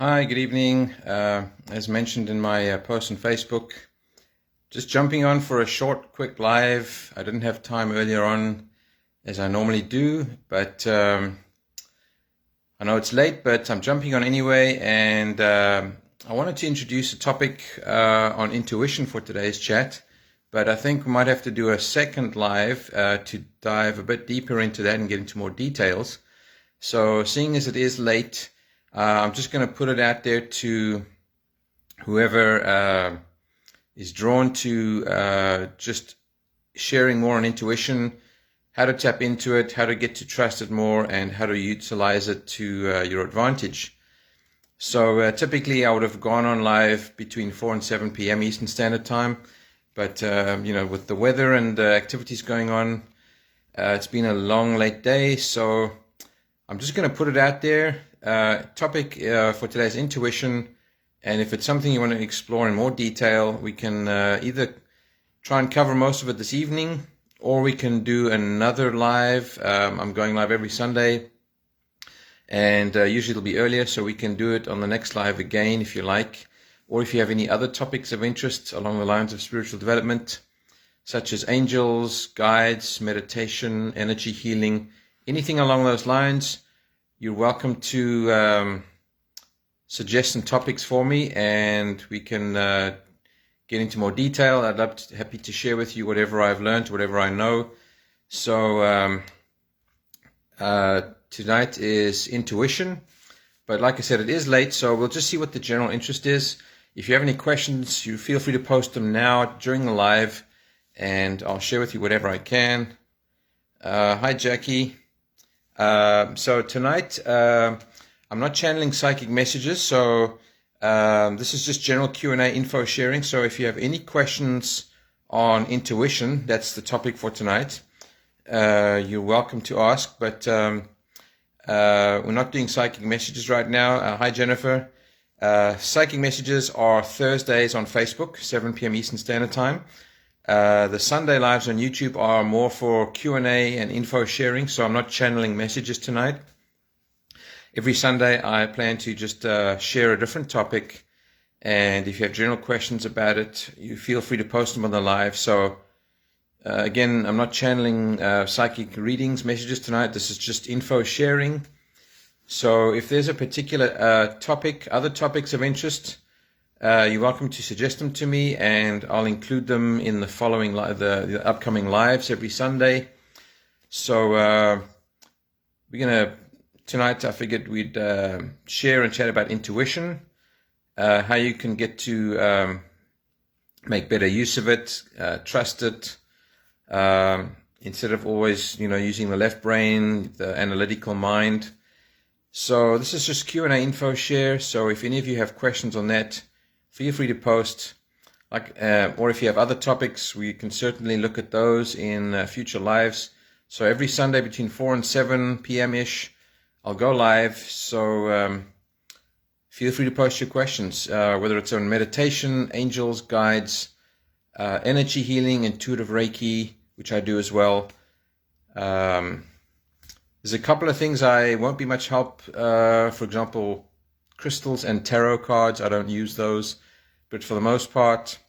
Hi, good evening. As mentioned in my post on Facebook, just jumping on for a short, quick live. I didn't have time earlier on as I normally do, but I know it's late, but I'm jumping on anyway. And I wanted to introduce a topic on intuition for today's chat, but I think we might have to do a second live to dive a bit deeper into that and get into more details. So seeing as it is late, I'm just going to put it out there to whoever is drawn to just sharing more on intuition, how to tap into it, how to get to trust it more, and how to utilize it to your advantage. So typically I would have gone on live between 4 and 7 p.m. Eastern Standard Time, but with the weather and the activities going on, it's been a long, late day, so I'm just going to put it out there. Topic for today's intuition, and if it's something you want to explore in more detail, we can either try and cover most of it this evening, or we can do another live. I'm going live every Sunday, and usually it'll be earlier, so we can do it on the next live again if you like, or if you have any other topics of interest along the lines of spiritual development, such as angels, guides, meditation, energy healing, anything along those lines. You're welcome to suggest some topics for me, and we can get into more detail. Happy to share with you whatever I've learned, whatever I know. So tonight is intuition, but like I said, it is late, so we'll just see what the general interest is. If you have any questions, you feel free to post them now during the live, and I'll share with you whatever I can. Hi, Jackie. So tonight, I'm not channeling psychic messages, so this is just general Q&A info sharing. So if you have any questions on intuition, that's the topic for tonight. You're welcome to ask, but we're not doing psychic messages right now. Hi, Jennifer. Psychic messages are Thursdays on Facebook, 7 p.m. Eastern Standard Time. The Sunday lives on YouTube are more for Q&A and info sharing, so I'm not channeling messages tonight. Every Sunday I plan to just share a different topic, and if you have general questions about it, you feel free to post them on the live. So again, I'm not channeling psychic readings, messages tonight. This is just info sharing. So if there's a particular topic, other topics of interest, you're welcome to suggest them to me, and I'll include them in the following the upcoming lives every Sunday. So tonight I figured we'd share and chat about intuition, how you can get to make better use of it, trust it, instead of always using the left brain, the analytical mind. So this is just Q&A info share. So if any of you have questions on that, feel free to post, or if you have other topics, we can certainly look at those in future lives. So every Sunday between 4 and 7 p.m.-ish, I'll go live. So feel free to post your questions, whether it's on meditation, angels, guides, energy healing, intuitive Reiki, which I do as well. There's a couple of things I won't be much help. For example, crystals and tarot cards, I don't use those, but for the most part,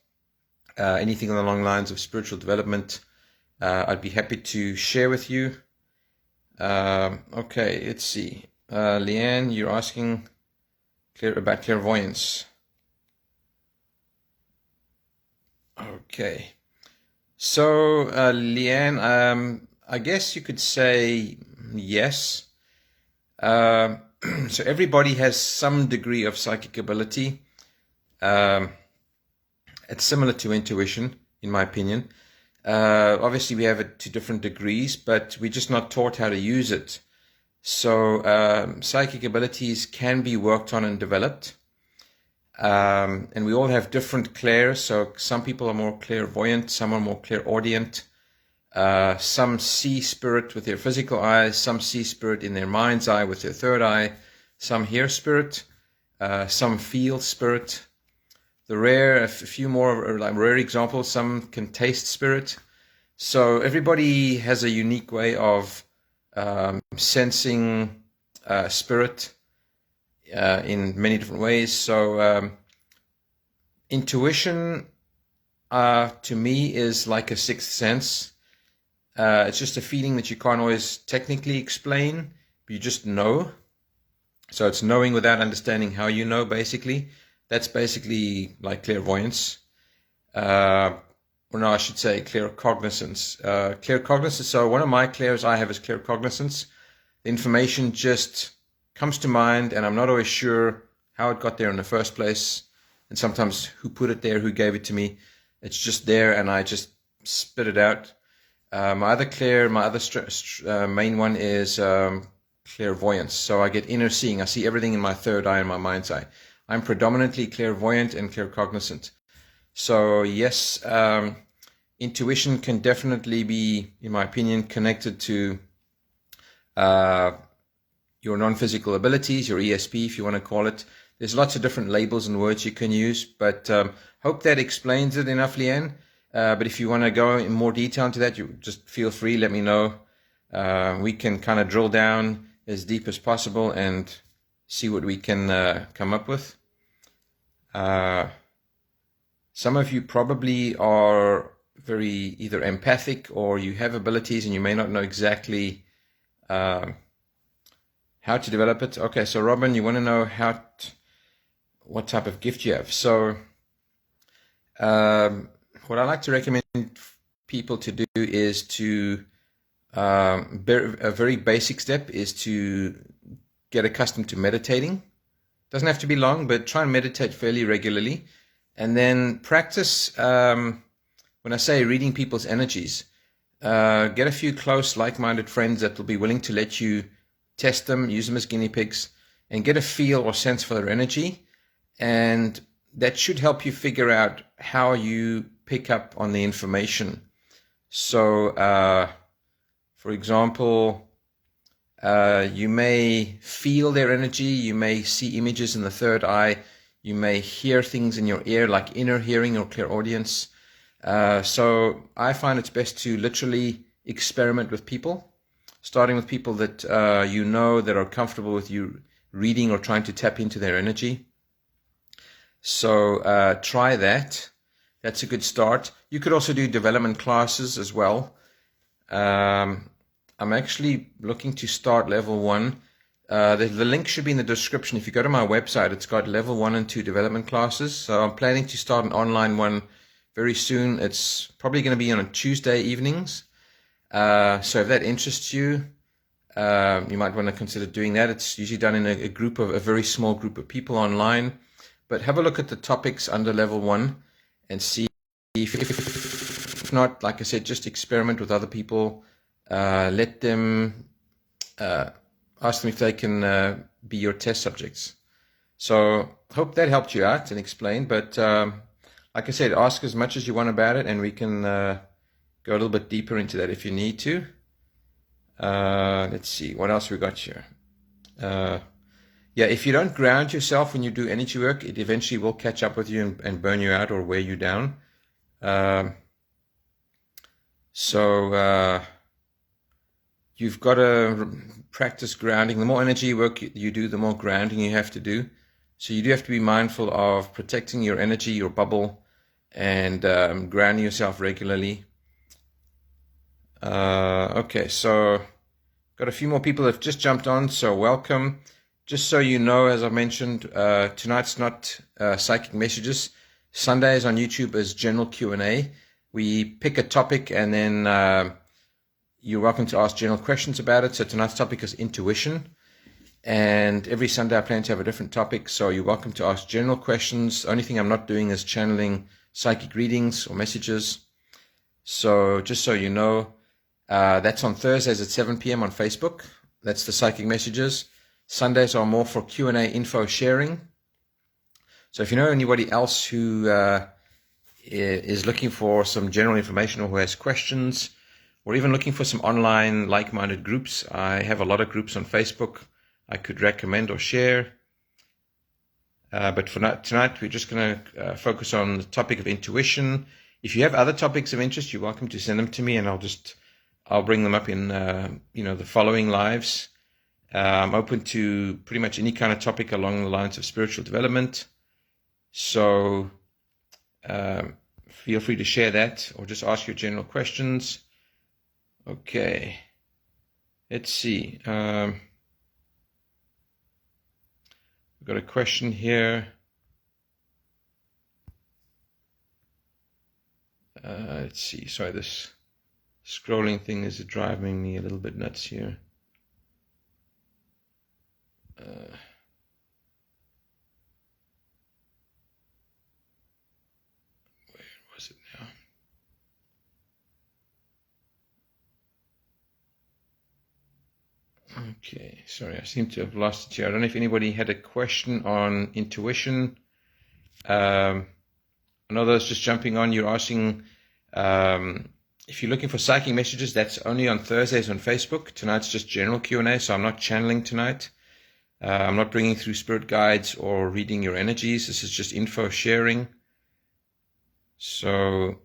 anything along the lines of spiritual development, I'd be happy to share with you. Okay, let's see. Leanne, you're asking about clairvoyance. Okay, so Leanne, I guess you could say yes. So everybody has some degree of psychic ability. It's similar to intuition, in my opinion. Obviously, we have it to different degrees, but we're just not taught how to use it. So psychic abilities can be worked on and developed. And we all have different clairs. So some people are more clairvoyant, some are more clairaudient. Some see spirit with their physical eyes, some see spirit in their mind's eye with their third eye, some hear spirit, some feel spirit. A few more like rare examples, some can taste spirit. So everybody has a unique way of sensing spirit in many different ways. So intuition to me is like a sixth sense. It's just a feeling that you can't always technically explain, but you just know. So it's knowing without understanding how you know, basically. That's basically like clairvoyance. Or no, I should say claircognizance. Claircognizance, so one of my clairs I have is claircognizance. The information just comes to mind, and I'm not always sure how it got there in the first place, and sometimes who put it there, who gave it to me. It's just there, and I just spit it out. My other main one is clairvoyance. So I get inner seeing. I see everything in my third eye and my mind's eye. I'm predominantly clairvoyant and claircognizant. So yes, intuition can definitely be, in my opinion, connected to your non-physical abilities, your ESP, if you want to call it. There's lots of different labels and words you can use, but hope that explains it enough, Leanne. But if you want to go in more detail into that, you just feel free, let me know. We can kind of drill down as deep as possible and see what we can come up with. Some of you probably are very either empathic or you have abilities and you may not know exactly how to develop it. Okay, so Robin, you want to know what type of gift you have. So what I like to recommend people to do is to a very basic step is to get accustomed to meditating. Doesn't have to be long, but try and meditate fairly regularly. And then practice, when I say reading people's energies, get a few close, like-minded friends that will be willing to let you test them, use them as guinea pigs, and get a feel or sense for their energy. And that should help you figure out how you pick up on the information. So, for example, you may feel their energy, you may see images in the third eye, you may hear things in your ear, like inner hearing or clairaudience. So I find it's best to literally experiment with people, starting with people that you know that are comfortable with you reading or trying to tap into their energy. So try that. That's a good start. You could also do development classes as well. I'm actually looking to start level 1. The link should be in the description. If you go to my website, it's got level 1 and 2 development classes. So I'm planning to start an online one very soon. It's probably going to be on Tuesday evenings. So if that interests you, you might want to consider doing that. It's usually done in a very small group of people online. But have a look at the topics under level 1 and see if not, like I said, just experiment with other people. Let them ask them if they can be your test subjects. So hope that helped you out and explain. But like I said, ask as much as you want about it, and we can go a little bit deeper into that if you need to. Let's see, what else we got here? Yeah, if you don't ground yourself when you do energy work, it eventually will catch up with you and burn you out or wear you down. So you've got to practice grounding. The more energy work you do, the more grounding you have to do. So you do have to be mindful of protecting your energy, your bubble, and grounding yourself regularly. Okay, so got a few more people that have just jumped on, so welcome. Just so you know, as I mentioned, tonight's not psychic messages. Sundays on YouTube is general Q&A. We pick a topic and then you're welcome to ask general questions about it. So tonight's topic is intuition. And every Sunday I plan to have a different topic. So you're welcome to ask general questions. The only thing I'm not doing is channeling psychic readings or messages. So just so you know, that's on Thursdays at 7 p.m. on Facebook. That's the psychic messages. Sundays are more for Q&A info sharing. So if you know anybody else who is looking for some general information or who has questions, or even looking for some online like-minded groups, I have a lot of groups on Facebook I could recommend or share. But for tonight, we're just going to focus on the topic of intuition. If you have other topics of interest, you're welcome to send them to me, and I'll bring them up in the following lives. I'm open to pretty much any kind of topic along the lines of spiritual development. So feel free to share that or just ask your general questions. Okay. Let's see. We've got a question here. Let's see. Sorry, this scrolling thing is driving me a little bit nuts here. Where was it now? Okay, sorry, I seem to have lost it here. I don't know if anybody had a question on intuition. I know those just jumping on, you're asking if you're looking for psychic messages, that's only on Thursdays on Facebook. Tonight's just general Q&A, so I'm not channeling tonight. I'm not bringing through spirit guides or reading your energies. This is just info sharing. So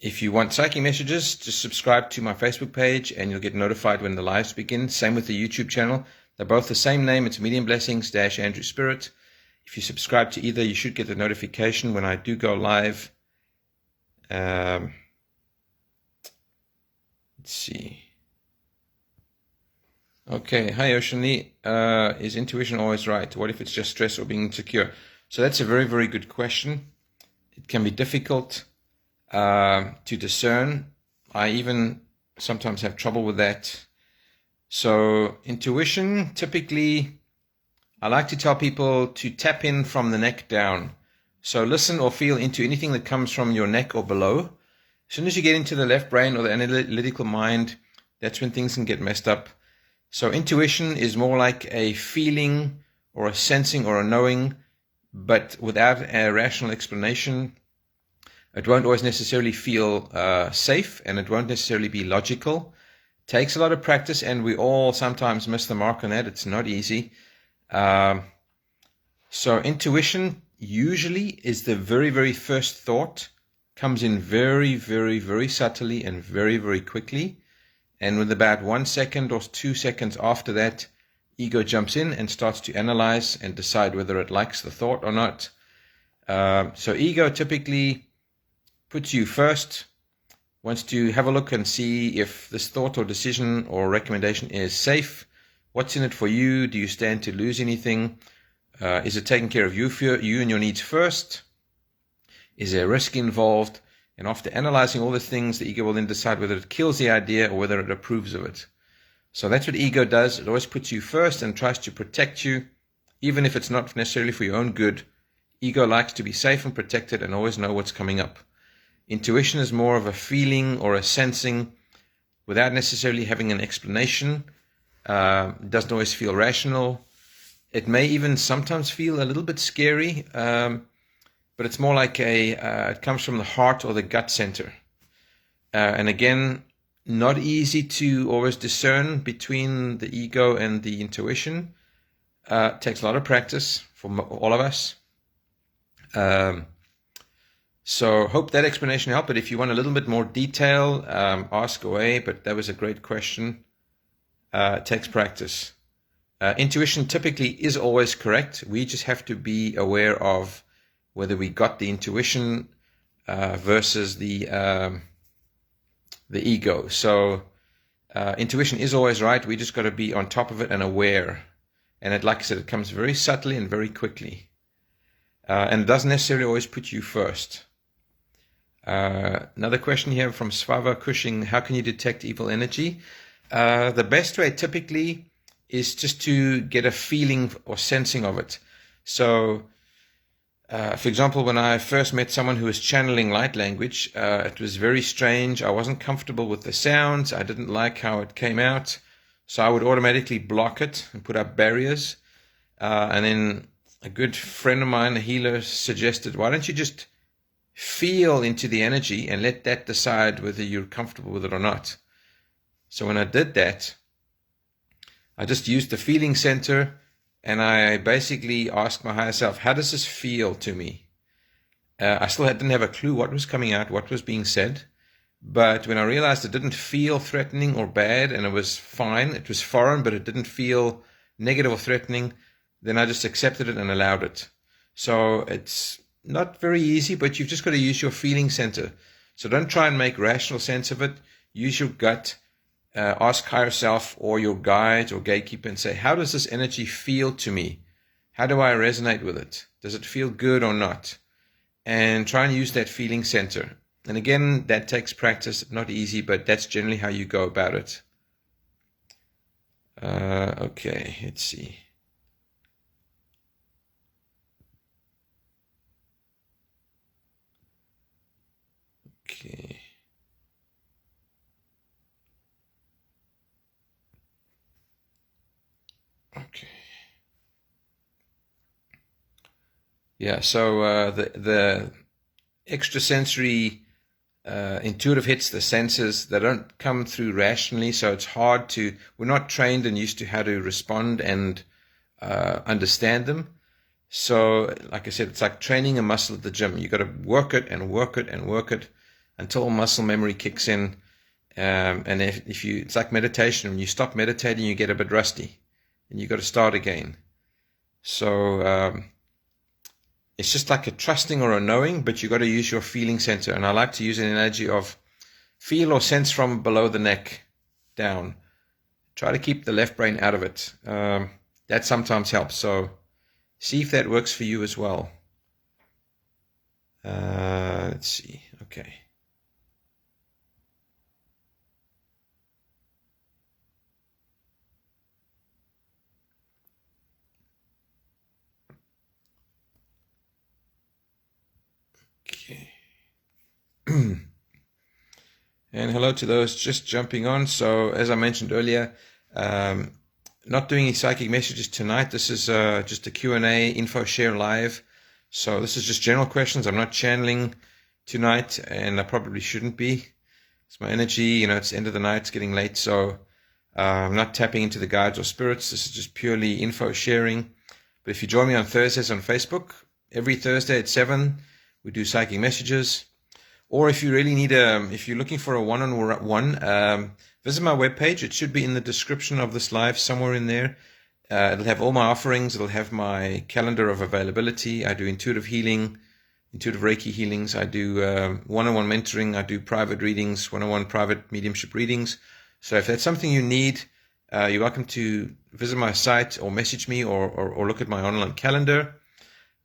if you want psychic messages, just subscribe to my Facebook page and you'll get notified when the lives begin. Same with the YouTube channel. They're both the same name. It's Medium Blessings - Andrew Spirit. If you subscribe to either, you should get the notification when I do go live. Let's see. Okay, hi Oceanly. Is intuition always right? What if it's just stress or being insecure? So that's a very, very good question. It can be difficult to discern. I even sometimes have trouble with that. So intuition, typically, I like to tell people to tap in from the neck down. So listen or feel into anything that comes from your neck or below. As soon as you get into the left brain or the analytical mind, that's when things can get messed up. So intuition is more like a feeling or a sensing or a knowing, but without a rational explanation. It won't always necessarily feel safe, and it won't necessarily be logical. It takes a lot of practice, and we all sometimes miss the mark on that. It's not easy. So intuition usually is the very, very first thought, comes in very, very, very subtly and very, very quickly. And with about 1 second or 2 seconds after that, ego jumps in and starts to analyze and decide whether it likes the thought or not. So ego typically puts you first, wants to have a look and see if this thought or decision or recommendation is safe. What's in it for you? Do you stand to lose anything? Is it taking care of you and your needs first? Is there risk involved? And after analyzing all these things, the ego will then decide whether it kills the idea or whether it approves of it. So that's what ego does. It always puts you first and tries to protect you, even if it's not necessarily for your own good. Ego likes to be safe and protected and always know what's coming up. Intuition is more of a feeling or a sensing without necessarily having an explanation. It doesn't always feel rational. It may even sometimes feel a little bit scary, but it's more like it comes from the heart or the gut center. And again, not easy to always discern between the ego and the intuition. It takes a lot of practice for all of us. So hope that explanation helped. But if you want a little bit more detail, ask away. But that was a great question. It takes practice. Intuition typically is always correct. We just have to be aware of whether we got the intuition versus the ego. So intuition is always right. We just got to be on top of it and aware. And it, like I said, it comes very subtly and very quickly. And it doesn't necessarily always put you first. Another question here from Svava Cushing. How can you detect evil energy? The best way typically is just to get a feeling or sensing of it. So, for example, when I first met someone who was channeling light language, it was very strange. I wasn't comfortable with the sounds. I didn't like how it came out. So I would automatically block it and put up barriers. And then a good friend of mine, a healer, suggested, why don't you just feel into the energy and let that decide whether you're comfortable with it or not. So when I did that, I just used the feeling center and I basically asked my higher self, how does this feel to me? I still didn't have a clue what was coming out, what was being said, But when I realized it didn't feel threatening or bad and it was fine, it was foreign, but it didn't feel negative or threatening, then I just accepted it and allowed it. So it's not very easy, but you've just got to use your feeling center. So don't try and make rational sense of it. Use your gut. Ask higher self or your guide or gatekeeper and say, how does this energy feel to me? How do I resonate with it? Does it feel good or not? And try and use that feeling center. And again, that takes practice, not easy, but that's generally how you go about it. Okay, let's see. Okay. Okay. Yeah, so the extrasensory intuitive hits, the senses, they don't come through rationally, so it's hard to, we're not trained and used to how to respond and understand them. So like I said, it's like training a muscle at the gym. You got to work it and work it and work it until muscle memory kicks in. And if you, it's like meditation. When you stop meditating, you get a bit rusty and you got to start again. So it's just like a trusting or a knowing, but you got to use your feeling center. And I like to use an analogy of feel or sense from below the neck down. Try to keep the left brain out of it. That sometimes helps. So see if that works for you as well. Let's see. Okay. Okay. And hello to those just jumping on. So as I mentioned earlier, not doing any psychic messages tonight. This is just a Q&A, info share live. So this is just general questions. I'm not channeling tonight, and I probably shouldn't be. It's my energy, it's the end of the night, it's getting late, so I'm not tapping into the guides or spirits. This is just purely info sharing. But if you join me on Thursdays on Facebook, every Thursday at 7, we do psychic messages. Or if you really need if you're looking for a one-on-one, visit my webpage. It should be in the description of this live, somewhere in there. It'll have all my offerings. It'll have my calendar of availability. I do intuitive healing, intuitive Reiki healings. I do one-on-one mentoring. I do private readings, one-on-one private mediumship readings. So if that's something you need, you're welcome to visit my site or message me or look at my online calendar.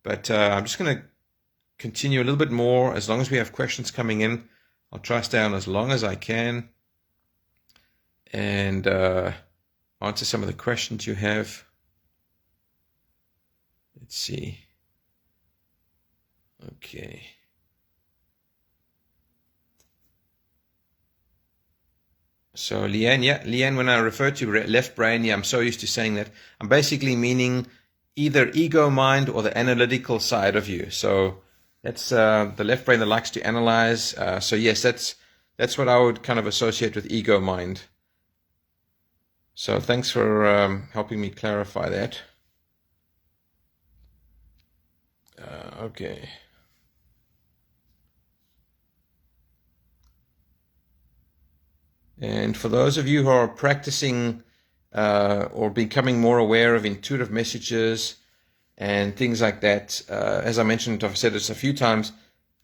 But I'm just going to continue a little bit more. As long as we have questions coming in, I'll try to stay on as long as I can and answer some of the questions you have. Let's see. Okay. So Leanne, when I refer to left brain, I'm so used to saying that. I'm basically meaning either ego mind or the analytical side of you. So that's the left brain that likes to analyze. So yes, that's what I would kind of associate with ego mind. So thanks for helping me clarify that. Okay. And for those of you who are practicing or becoming more aware of intuitive messages and things like that, as I mentioned, I've said this a few times,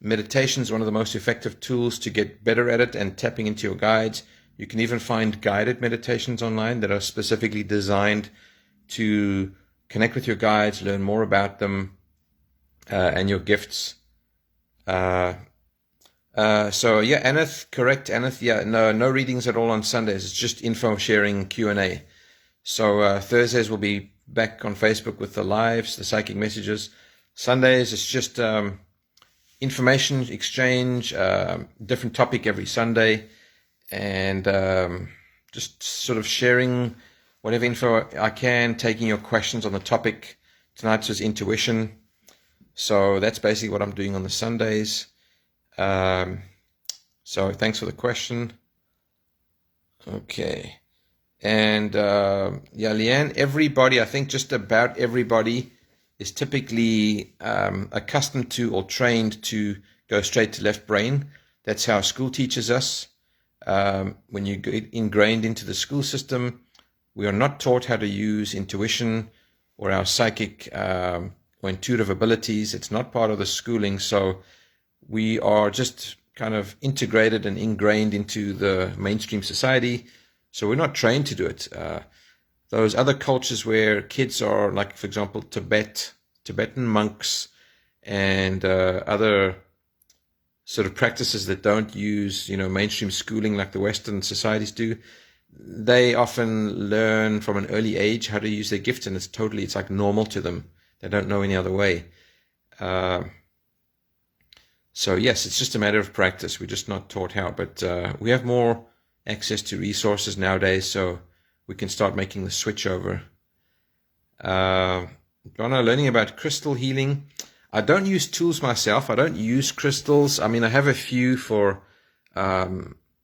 meditation is one of the most effective tools to get better at it and tapping into your guides. You can even find guided meditations online that are specifically designed to connect with your guides, learn more about them and your gifts. So yeah, Aneth, correct, Aneth. Yeah, no readings at all on Sundays. It's just info sharing, Q&A. So Thursdays will be back on Facebook with the lives, the psychic messages. Sundays it's just information exchange, different topic every Sunday, and just sort of sharing whatever info I can, taking your questions on the topic. Tonight's was intuition. So that's basically what I'm doing on the Sundays. So thanks for the question. Okay. And yeah, Leanne, everybody, I think just about everybody is typically accustomed to or trained to go straight to left brain. That's how school teaches us. When you get ingrained into the school system, we are not taught how to use intuition or our psychic or intuitive abilities. It's not part of the schooling, so we are just kind of integrated and ingrained into the mainstream society, so we're not trained to do it. Those other cultures where kids are, like, for example, Tibetan monks and other sort of practices that don't use, mainstream schooling like the Western societies do, they often learn from an early age how to use their gifts, and it's like normal to them. They don't know any other way. So yes, it's just a matter of practice. We're just not taught how, but we have more access to resources nowadays, so we can start making the switch over. Donna, learning about crystal healing. I don't use tools myself. I don't use crystals. I mean, I have a few for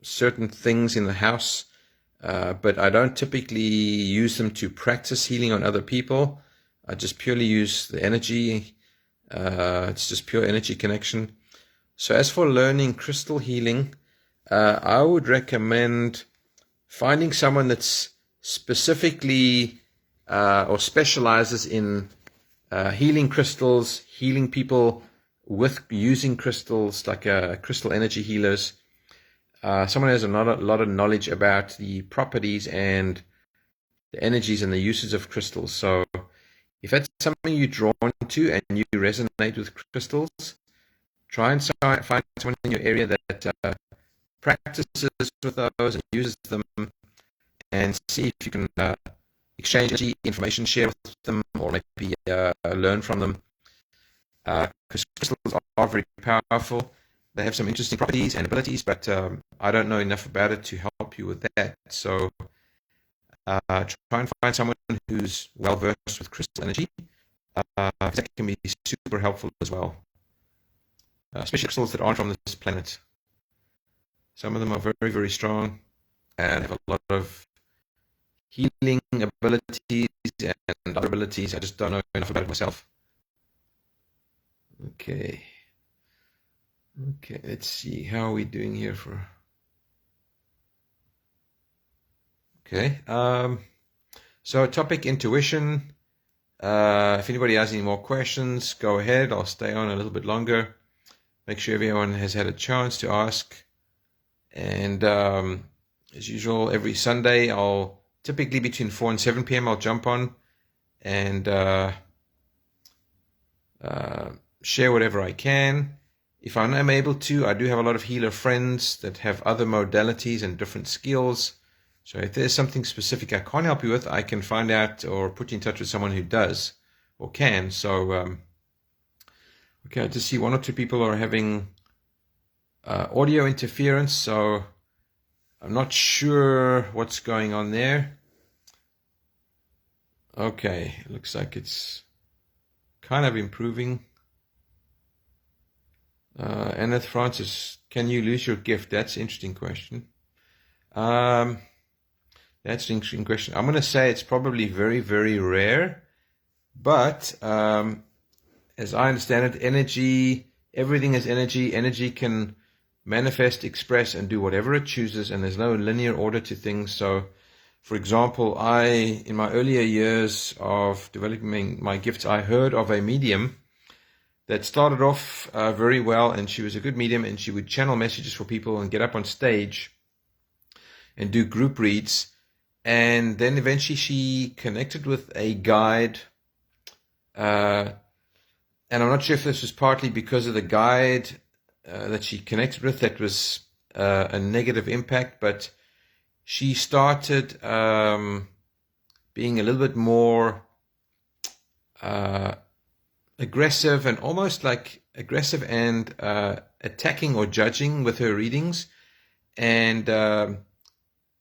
certain things in the house, but I don't typically use them to practice healing on other people. I just purely use the energy. It's just pure energy connection. So as for learning crystal healing, I would recommend finding someone that's specifically or specializes in healing crystals, healing people with using crystals, like crystal energy healers. Someone has a lot of knowledge about the properties and the energies and the uses of crystals. So if that's something you're drawn to and you resonate with crystals, try and find someone in your area that practices with those and uses them, and see if you can exchange energy, information, share with them, or maybe learn from them. Because crystals are very powerful. They have some interesting properties and abilities, but I don't know enough about it to help you with that. So try and find someone who's well versed with crystal energy. That can be super helpful as well. Especially crystals that aren't from this planet. Some of them are very, very strong and have a lot of healing abilities and other abilities. I just don't know enough about it myself. Okay, let's see. How are we doing here for... Okay, so topic intuition. If anybody has any more questions, go ahead. I'll stay on a little bit longer. Make sure everyone has had a chance to ask. And as usual, every Sunday, I'll typically between 4 and 7 p.m. I'll jump on and share whatever I can. If I'm unable to, I do have a lot of healer friends that have other modalities and different skills. So if there's something specific I can't help you with, I can find out or put you in touch with someone who does or can. So, okay, I just see one or two people are having audio interference, so I'm not sure what's going on there. Okay, it looks like it's kind of improving. Annette Francis, can you lose your gift? That's an interesting question. That's an interesting question. I'm going to say it's probably very, very rare, but as I understand it, energy, everything is energy. Energy can manifest, express, and do whatever it chooses, and there's no linear order to things. So, for example, in my earlier years of developing my gifts, I heard of a medium that started off very well, and she was a good medium, and she would channel messages for people and get up on stage and do group reads. And then eventually she connected with a guide, and I'm not sure if this was partly because of the guide that she connected with that was a negative impact, but she started being a little bit more aggressive, and almost like aggressive and attacking or judging with her readings. And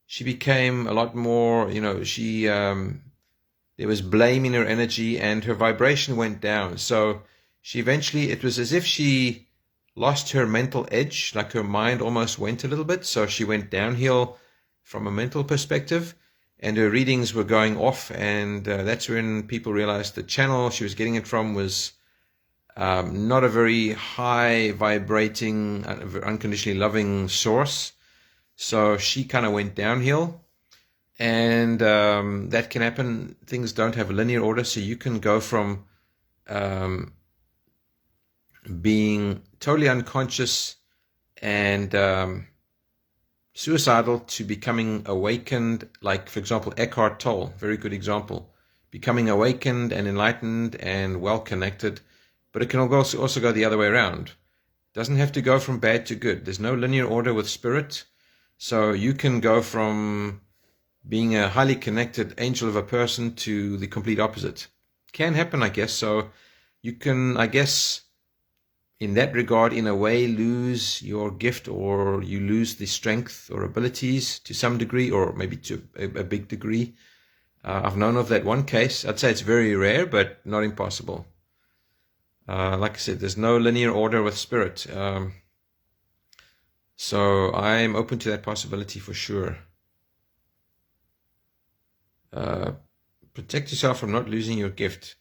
she became a lot more, there was blame in her energy, and her vibration went down. So she eventually, it was as if she lost her mental edge, like her mind almost went a little bit. So she went downhill from a mental perspective, and her readings were going off. And that's when people realized the channel she was getting it from was not a very high vibrating, unconditionally loving source. So she kind of went downhill. And that can happen. Things don't have a linear order, so you can go from being totally unconscious and suicidal to becoming awakened, like, for example, Eckhart Tolle, very good example, becoming awakened and enlightened and well-connected. But it can also go the other way around. It doesn't have to go from bad to good. There's no linear order with spirit. So you can go from being a highly connected angel of a person to the complete opposite. Can happen, I guess. So you can, I guess, in that regard, in a way, lose your gift, or you lose the strength or abilities to some degree, or maybe to a big degree. I've known of that one case. I'd say it's very rare, but not impossible. Like I said, there's no linear order with spirit. So I'm open to that possibility for sure. Protect yourself from not losing your gift.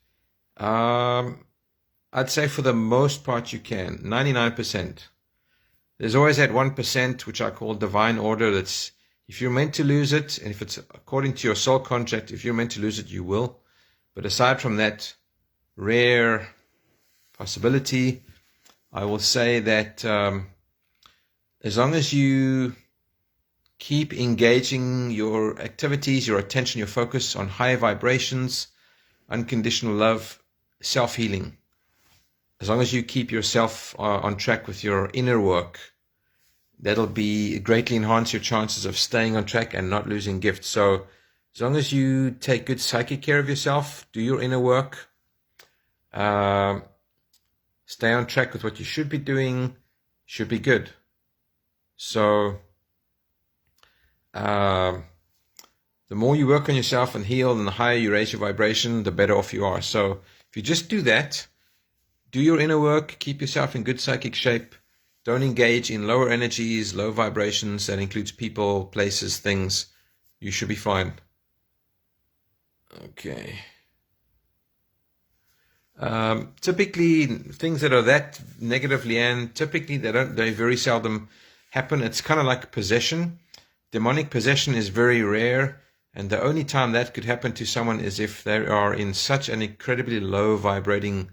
I'd say for the most part you can, 99%. There's always that 1%, which I call divine order. That's, if you're meant to lose it, and if it's according to your soul contract, if you're meant to lose it, you will. But aside from that rare possibility, I will say that as long as you keep engaging your activities, your attention, your focus on higher vibrations, unconditional love, self-healing. As long as you keep yourself on track with your inner work, that'll be greatly enhance your chances of staying on track and not losing gifts. So as long as you take good psychic care of yourself, do your inner work, stay on track with what you should be doing, should be good. So the more you work on yourself and heal, and the higher you raise your vibration, the better off you are. So if you just do that, do your inner work, keep yourself in good psychic shape, don't engage in lower energies, low vibrations, that includes people, places, things, you should be fine. Okay. Typically, things that are that negative, Leanne, typically they very seldom happen. It's kind of like possession. Demonic possession is very rare, and the only time that could happen to someone is if they are in such an incredibly low vibrating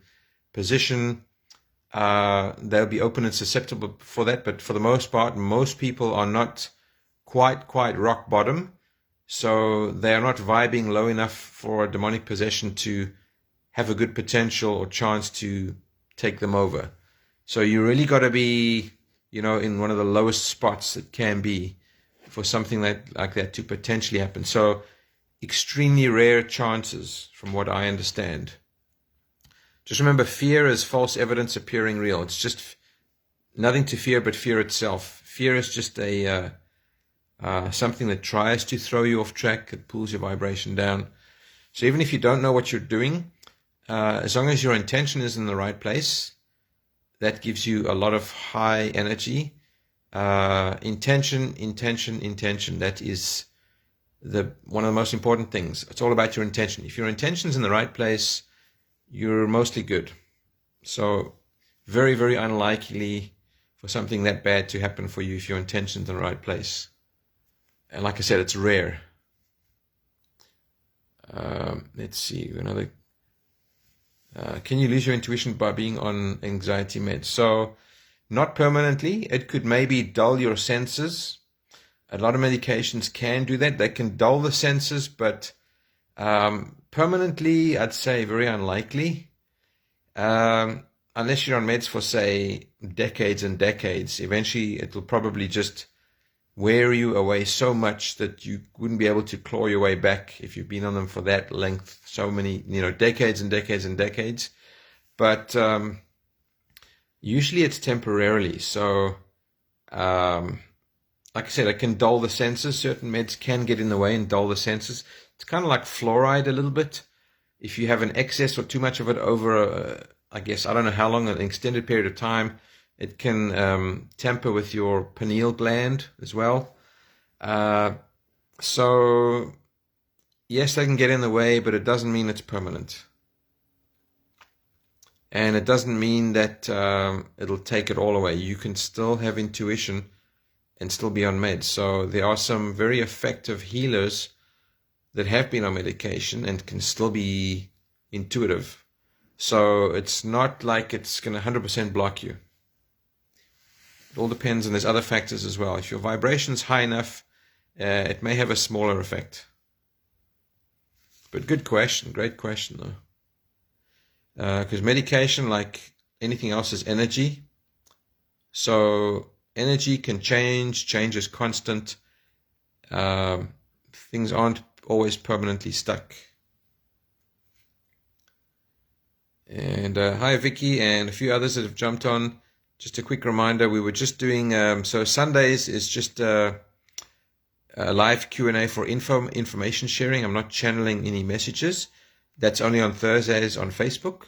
position. They'll be open and susceptible for that, but for the most part, most people are not quite rock bottom, so they are not vibing low enough for a demonic possession to have a good potential or chance to take them over. So you really got to be, in one of the lowest spots it can be for something like that to potentially happen. So extremely rare chances from what I understand. Just remember, fear is false evidence appearing real. It's just nothing to fear but fear itself. Fear is just a something that tries to throw you off track. It pulls your vibration down. So even if you don't know what you're doing, as long as your intention is in the right place, that gives you a lot of high energy. Intention. That is one of the most important things. It's all about your intention. If your intention's in the right place, you're mostly good. So very, very unlikely for something that bad to happen for you if your intention's in the right place. And like I said, it's rare. Let's see, another. Can you lose your intuition by being on anxiety meds? So not permanently. It could maybe dull your senses. A lot of medications can do that. They can dull the senses, but permanently, I'd say very unlikely. Unless you're on meds for, say, decades and decades. Eventually, it will probably just wear you away so much that you wouldn't be able to claw your way back if you've been on them for that length, so many, decades and decades and decades. But usually it's temporarily. So, like I said, it can dull the senses. Certain meds can get in the way and dull the senses. It's kind of like fluoride a little bit. If you have an excess or too much of it over, I don't know how long, an extended period of time, it can tamper with your pineal gland as well. So, yes, they can get in the way, but it doesn't mean it's permanent. And it doesn't mean that it'll take it all away. You can still have intuition and still be on meds. So there are some very effective healers that have been on medication and can still be intuitive. So it's not like it's going to 100% block you. It all depends, and there's other factors as well. If your vibration's high enough, it may have a smaller effect. But good question, great question though. Because medication, like anything else, is energy. So energy can change is constant. Things aren't always permanently stuck. And hi Vicky and a few others that have jumped on. Just a quick reminder, we were just doing, so Sundays is just a live Q&A for information sharing. I'm not channeling any messages. That's only on Thursdays on Facebook.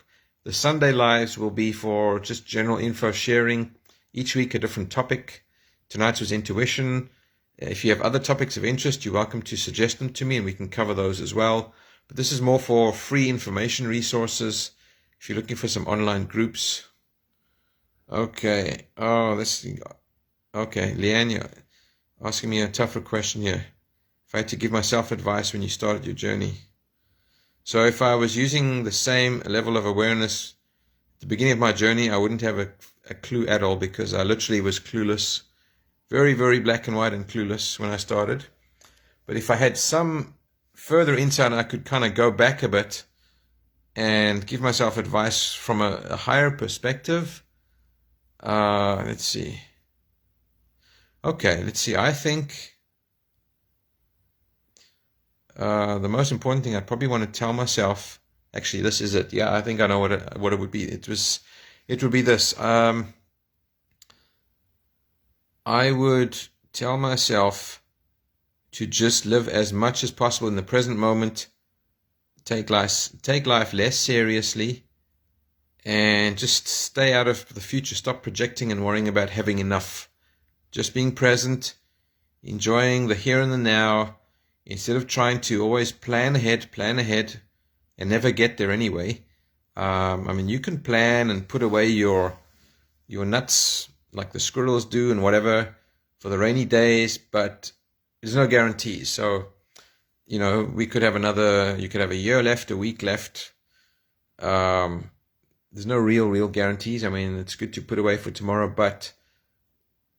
The Sunday lives will be for just general info sharing. Each week a different topic. Tonight's was intuition. If you have other topics of interest, you're welcome to suggest them to me and we can cover those as well. But this is more for free information resources. If you're looking for some online groups. Okay. Oh, okay. Leanne, you're asking me a tougher question here. If I had to give myself advice when you started your journey. So if I was using the same level of awareness at the beginning of my journey, I wouldn't have a clue at all, because I literally was clueless. Very, very black and white and clueless when I started. But if I had some further insight, I could kind of go back a bit and give myself advice from a higher perspective. Let's see. Okay, let's see. I think the most important thing I probably want to tell myself, actually, this is it. Yeah, I think I know what it would be. It would be this. I would tell myself to just live as much as possible in the present moment, take life less seriously, and just stay out of the future. Stop projecting and worrying about having enough. Just being present, enjoying the here and the now, instead of trying to always plan ahead, and never get there anyway. I mean, you can plan and put away your nuts like the squirrels do and whatever for the rainy days, but there's no guarantees. So, we could have you could have a year left, a week left. There's no real guarantees. I mean, it's good to put away for tomorrow, but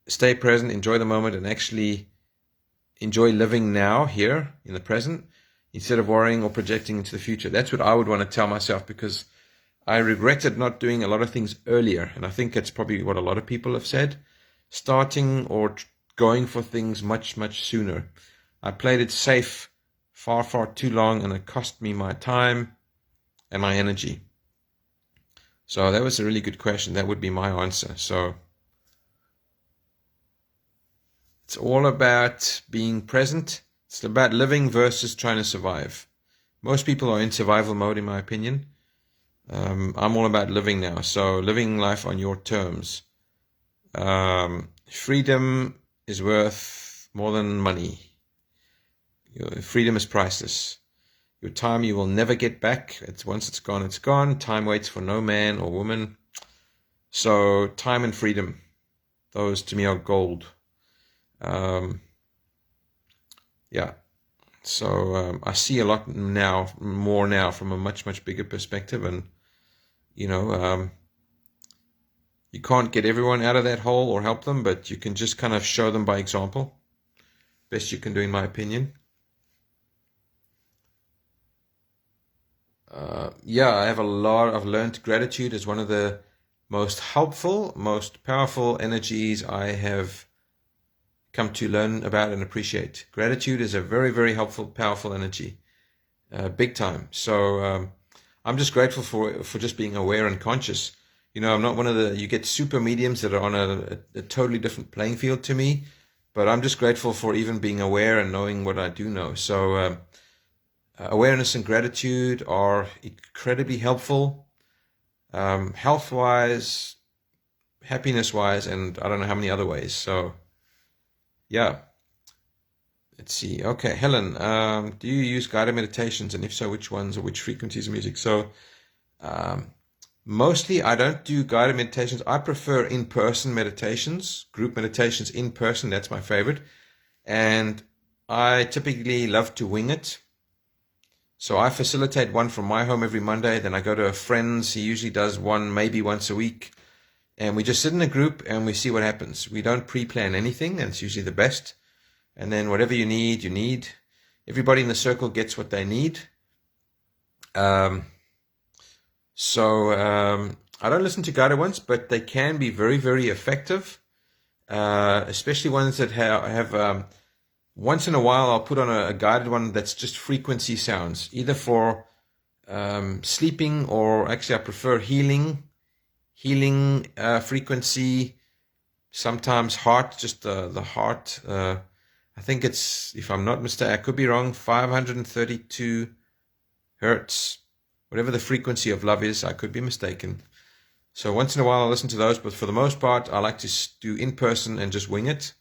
stay present, enjoy the moment, and actually enjoy living now, here, in the present, instead of worrying or projecting into the future. That's what I would want to tell myself, because I regretted not doing a lot of things earlier, and I think that's probably what a lot of people have said, starting or going for things much sooner. I played it safe far too long, and it cost me my time and my energy. So that was a really good question. That would be my answer. So it's all about being present. It's about living versus trying to survive. Most people are in survival mode, in my opinion. I'm all about living now. So living life on your terms. Freedom is worth more than money. Freedom is priceless. Your time you will never get back. Once it's gone, it's gone. Time waits for no man or woman. So time and freedom, those to me are gold. Yeah. So I see a lot more now from a much bigger perspective, and you can't get everyone out of that hole or help them, but you can just kind of show them by example. Best you can do, in my opinion. I've learned gratitude as one of the most helpful, most powerful energies I have come to learn about and appreciate. Gratitude is a very helpful, powerful energy, big time. So I'm just grateful for just being aware and conscious. I'm not one of you get super mediums that are on a totally different playing field to me, but I'm just grateful for even being aware and knowing what I do know. So awareness and gratitude are incredibly helpful, health-wise, happiness-wise, and I don't know how many other ways. So yeah, let's see. Okay, Helen, do you use guided meditations, and if so, which ones or which frequencies of music? So Mostly, I don't do guided meditations. I prefer in-person meditations, group meditations in person. That's my favorite. And I typically love to wing it. So I facilitate one from my home every Monday. Then I go to a friend's. He usually does one maybe once a week. And we just sit in a group and we see what happens. We don't pre-plan anything, and it's usually the best. And then whatever you need, you need. Everybody in the circle gets what they need. I don't listen to guided ones, but they can be very, very effective, especially ones that have once in a while I'll put on a guided one that's just frequency sounds, either for sleeping, or actually I prefer healing frequency, sometimes heart, just the heart. I think it's, if I'm not mistaken, I could be wrong, 532 hertz. Whatever the frequency of love is, I could be mistaken. So once in a while I'll listen to those, but for the most part I like to do in person and just wing it,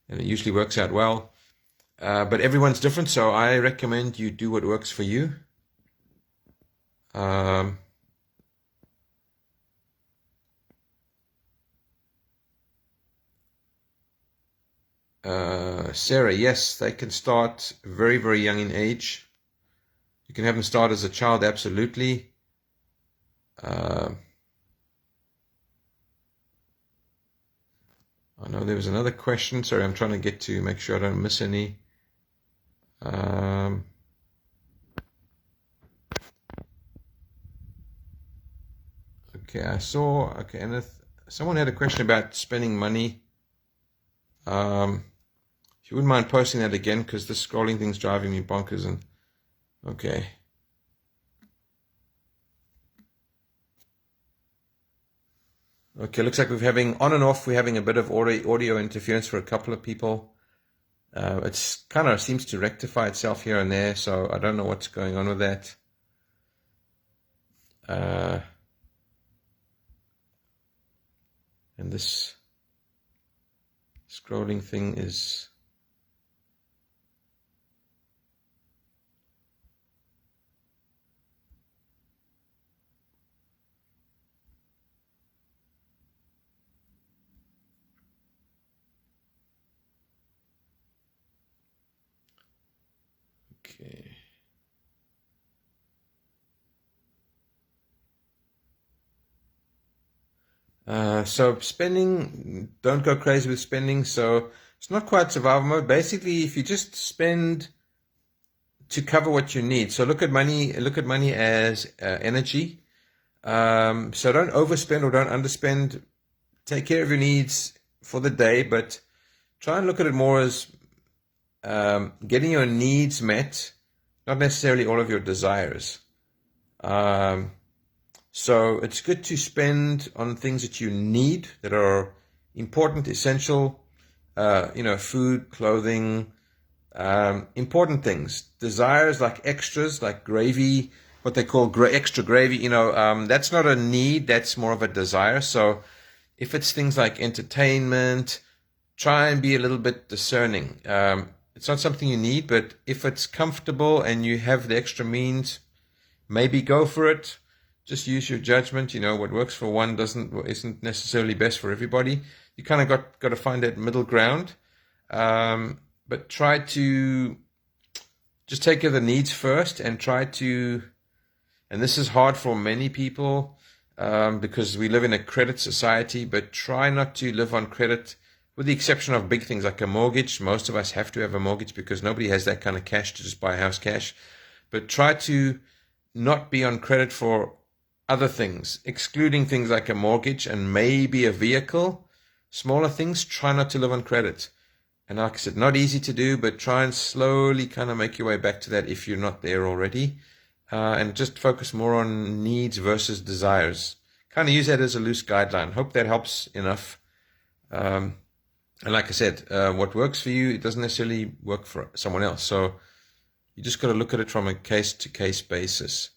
and it usually works out well. But everyone's different, so I recommend you do what works for you. Sarah, yes, they can start very, very young in age. You can have them start as a child, absolutely. I know there was another question. Sorry, I'm trying to get to make sure I don't miss any. Okay, I saw. Okay, and someone had a question about spending money. If you wouldn't mind posting that again, because this scrolling thing's driving me bonkers. And okay. Okay, looks like we're having on and off. We're having a bit of audio interference for a couple of people. It's kind of seems to rectify itself here and there, so I don't know what's going on with that. And this scrolling thing is... Okay. So spending, don't go crazy with spending. So it's not quite survival mode. Basically, if you just spend to cover what you need. So look at money as energy. So don't overspend or don't underspend. Take care of your needs for the day, but try and look at it more as getting your needs met, not necessarily all of your desires. So it's good to spend on things that you need, that are important, essential, food, clothing, important things. Desires like extras, like gravy, what they call extra gravy, that's not a need, that's more of a desire. So if it's things like entertainment, try and be a little bit discerning. It's not something you need, but if it's comfortable and you have the extra means, maybe go for it. Just use your judgment. What works for one isn't necessarily best for everybody. You kind of got to find that middle ground. But try to just take care of the needs first, and try to, and this is hard for many people because we live in a credit society, but try not to live on credit, with the exception of big things like a mortgage. Most of us have to have a mortgage because nobody has that kind of cash to just buy a house cash. But try to not be on credit for other things, excluding things like a mortgage and maybe a vehicle. Smaller things, try not to live on credit. And like I said, not easy to do, but try and slowly kind of make your way back to that if you're not there already. And just focus more on needs versus desires. Kind of use that as a loose guideline. Hope that helps enough. And like I said, what works for you, it doesn't necessarily work for someone else. So you just got to look at it from a case-to-case basis.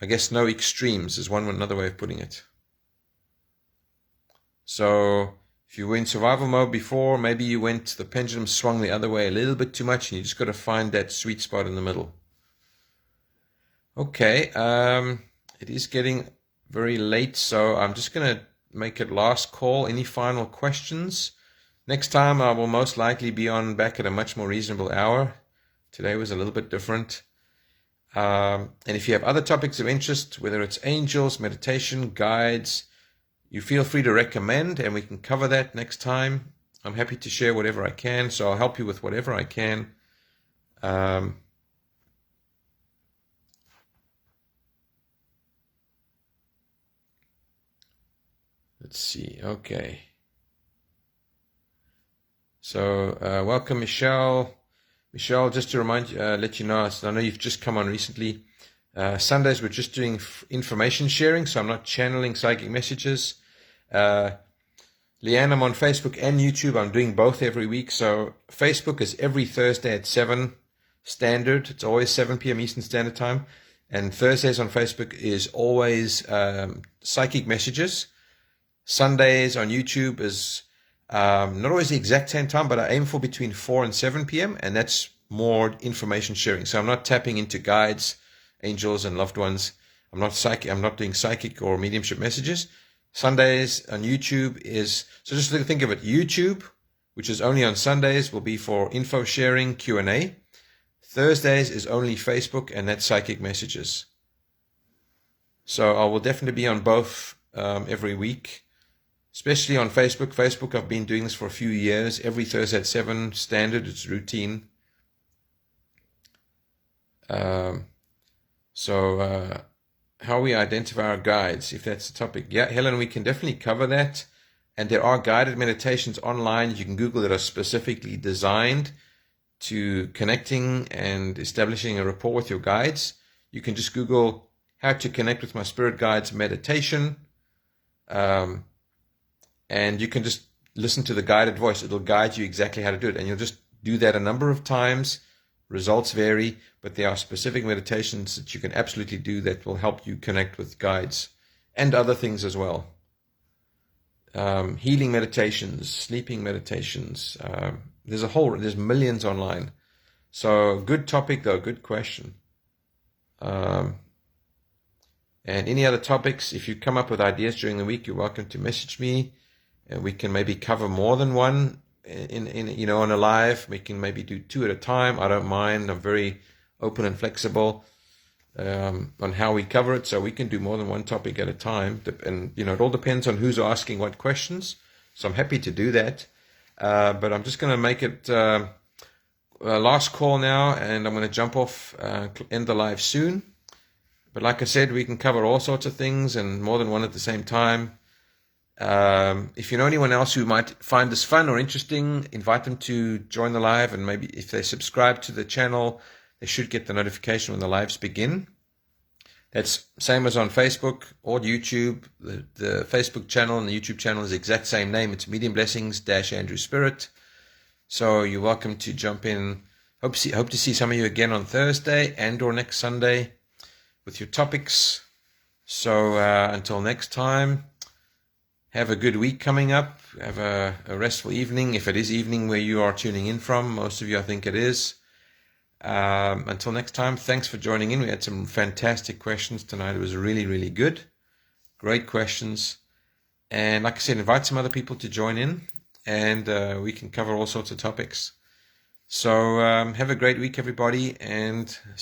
I guess no extremes is another way of putting it. So if you were in survival mode before, maybe the pendulum swung the other way a little bit too much, and you just got to find that sweet spot in the middle. Okay, it is getting very late, so I'm just going to make it last call. Any final questions? Next time I will most likely be on back at a much more reasonable hour. Today was a little bit different. And if you have other topics of interest, whether it's angels, meditation, guides, you feel free to recommend, and we can cover that next time. I'm happy to share whatever I can, so I'll help you with whatever I can. Let's see. Okay. So welcome, Michelle. Michelle, just to remind you, let you know, I know you've just come on recently. Sundays we're just doing information sharing, so I'm not channeling psychic messages. Leanne, I'm on Facebook and YouTube. I'm doing both every week. So Facebook is every Thursday at 7 standard. It's always 7 p.m. Eastern Standard Time. And Thursdays on Facebook is always psychic messages. Sundays on YouTube is not always the exact same time, but I aim for between 4 and 7 p.m. And that's more information sharing. So I'm not tapping into guides, angels, and loved ones. I'm not doing psychic or mediumship messages. Sundays on YouTube is, so just think of it, YouTube, which is only on Sundays, will be for info sharing, Q&A. Thursdays is only Facebook, and that's psychic messages. So I will definitely be on both every week. Especially on Facebook. Facebook, I've been doing this for a few years. Every Thursday at 7 standard, it's routine. How we identify our guides, if that's the topic. Yeah, Helen, we can definitely cover that. And there are guided meditations online. You can Google that are specifically designed to connecting and establishing a rapport with your guides. You can just Google how to connect with my spirit guides meditation. And you can just listen to the guided voice. It'll guide you exactly how to do it. And you'll just do that a number of times. Results vary, but there are specific meditations that you can absolutely do that will help you connect with guides and other things as well. Healing meditations, sleeping meditations. There's millions online. So good topic though, good question. And any other topics, if you come up with ideas during the week, you're welcome to message me. And we can maybe cover more than one on a live. We can maybe do 2 at a time. I don't mind. I'm very open and flexible on how we cover it. So we can do more than one topic at a time. And, it all depends on who's asking what questions. So I'm happy to do that. But I'm just going to make it last call now. And I'm going to jump off, end the live soon. But like I said, we can cover all sorts of things and more than one at the same time. If you know anyone else who might find this fun or interesting, invite them to join the live, and maybe if they subscribe to the channel, they should get the notification when the lives begin. That's same as on Facebook or YouTube. The Facebook channel and the YouTube channel is the exact same name. It's Medium Blessings Andrew Spirit. So you're welcome to jump in. Hope to see some of you again on Thursday and or next Sunday with your topics. So until next time. Have a good week coming up. Have a restful evening, if it is evening where you are tuning in from. Most of you, I think it is. Until next time, thanks for joining in. We had some fantastic questions tonight. It was really, really good. Great questions. And like I said, invite some other people to join in, and we can cover all sorts of topics. So have a great week, everybody, and